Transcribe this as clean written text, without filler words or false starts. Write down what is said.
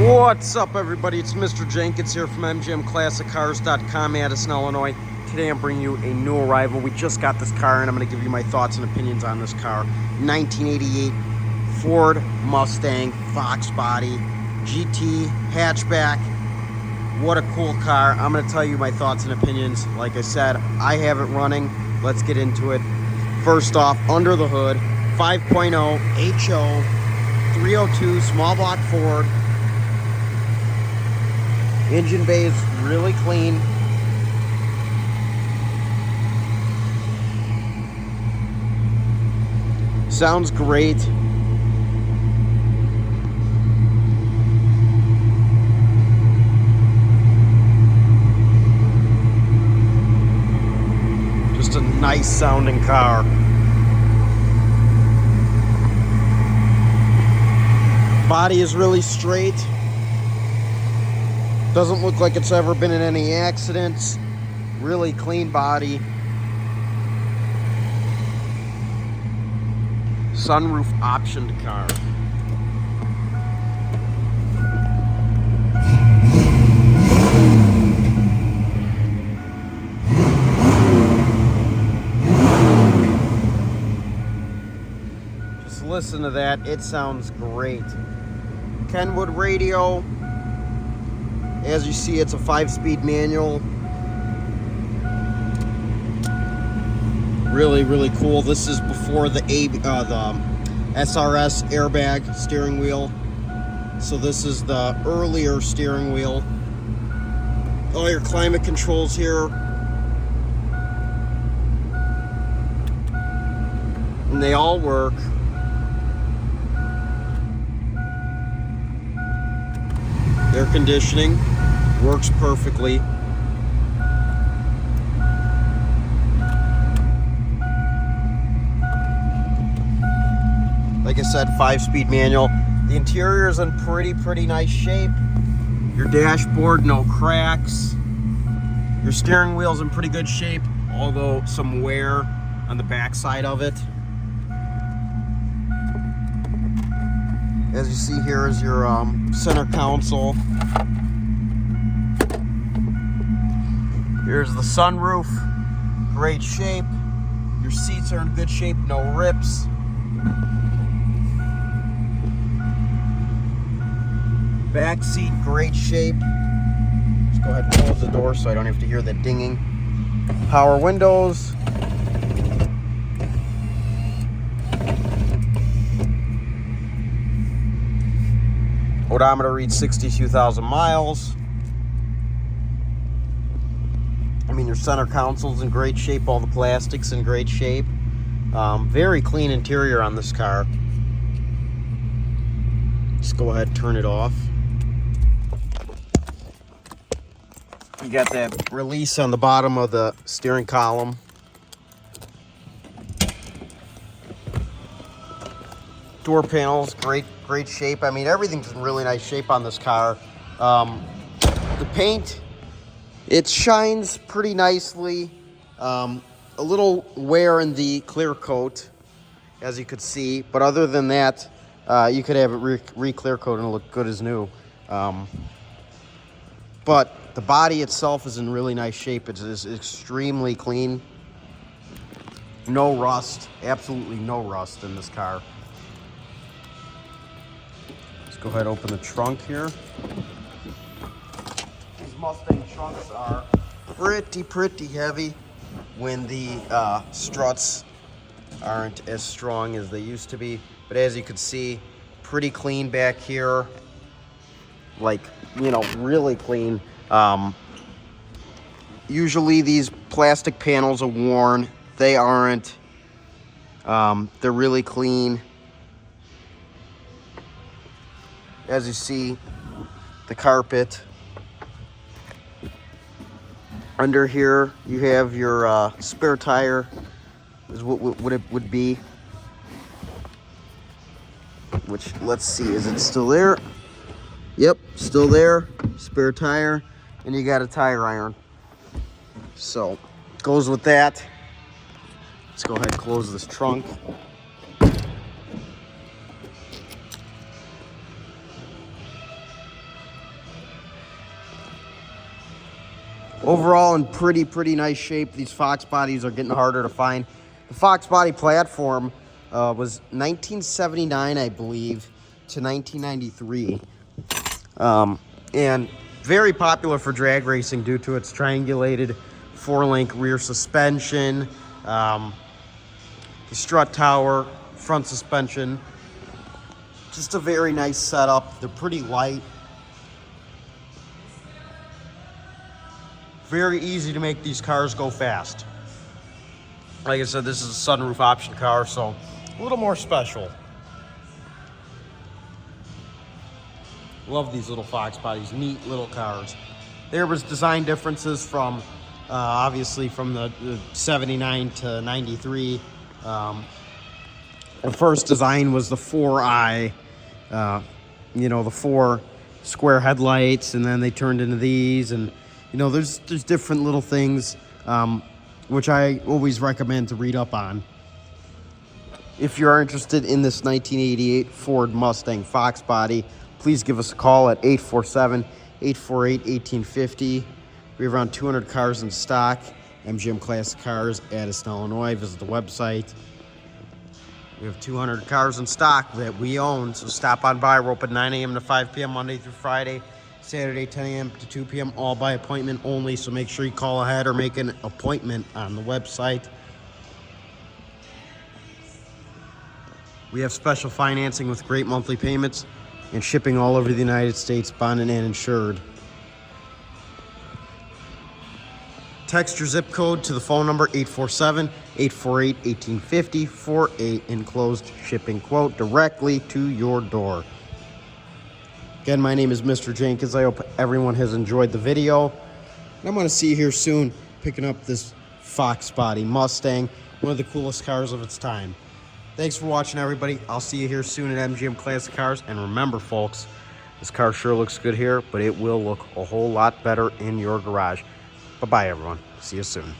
What's up, everybody? It's Mr. Jenkins here from MGMClassicCars.com, Addison, Illinois. Today I'm bringing you a new arrival. We just got this car, and I'm going to give you my thoughts and opinions on this car. 1988 Ford Mustang Fox Body GT hatchback. What a cool car. I'm going to tell you my thoughts and opinions. Like I said, I have it running. Let's get into it. First off, under the hood, 5.0 HO 302 small block Ford. Engine bay is really clean. Sounds great. Just a nice sounding car. Body is really straight. Doesn't look like it's ever been in any accidents. Really clean body. Sunroof optioned car. Just listen to that. It sounds great. Kenwood radio. As you see, it's a 5-speed manual. Really, really cool. This is before the SRS airbag steering wheel. So this is the earlier steering wheel. All your climate controls here. And they all work. Air conditioning works perfectly. Like I said, 5-speed manual. The interior is in pretty nice shape. Your dashboard, no cracks. Your steering wheel's in pretty good shape, although some wear on the back side of it. As you see, here is your center console. Here's the sunroof, great shape. Your seats are in good shape, no rips. Back seat, great shape. Just go ahead and close the door so I don't have to hear that dinging. Power windows. Odometer reads 62,000 miles. I mean, your center console's in great shape. All the plastics in great shape. Very clean interior on this car. Just go ahead and turn it off. You got that release on the bottom of the steering column. Door panels, great shape. I mean, everything's in really nice shape on this car. The paint, it shines pretty nicely. A little wear in the clear coat, as you could see. But other than that, you could have it re-clear coat and look good as new. But the body itself is in really nice shape. It is extremely clean. No rust, absolutely no rust in this car. Let's go ahead and open the trunk here. These Mustang trunks are pretty heavy when the struts aren't as strong as they used to be. But as you can see, pretty clean back here. Like, you know, really clean. Usually these plastic panels are worn. They aren't. They're really clean. As you see, the carpet. Under here, you have your spare tire, is what it would be. Which, let's see, is it still there? Yep, still there. Spare tire, and you got a tire iron. So, goes with that. Let's go ahead and close this trunk. Overall, in pretty nice shape. These Fox bodies are getting harder to find. The Fox Body platform was 1979, I believe, to 1993. And very popular for drag racing due to its triangulated 4-link rear suspension, the strut tower, front suspension. Just a very nice setup. They're pretty light. Very easy to make these cars go fast. Like I said, this is a sunroof option car, so a little more special. Love these little Fox bodies, neat little cars. There was design differences from, obviously from the 79 to 93. The first design was the 4i, the 4 square headlights, and then they turned into these, and there's different little things, which I always recommend to read up on. If you are interested in this 1988 Ford Mustang Fox Body, please give us a call at 847-848-1850. We have around 200 cars in stock. MGM Classic Cars, Addison, Illinois. Visit the website. We have 200 cars in stock that we own, so stop on by. We're open 9 a.m. to 5 p.m. Monday through Friday. Saturday, 10 a.m. to 2 p.m., all by appointment only, so make sure you call ahead or make an appointment on the website. We have special financing with great monthly payments and shipping all over the United States, bonded and insured. Text your zip code to the phone number 847-848-1850 for an enclosed shipping quote directly to your door. Again, my name is Mr. Jenkins. I hope everyone has enjoyed the video. And I'm going to see you here soon picking up this Fox Body Mustang, one of the coolest cars of its time. Thanks for watching, everybody. I'll see you here soon at MGM Classic Cars. And remember, folks, this car sure looks good here, but it will look a whole lot better in your garage. Bye-bye, everyone. See you soon.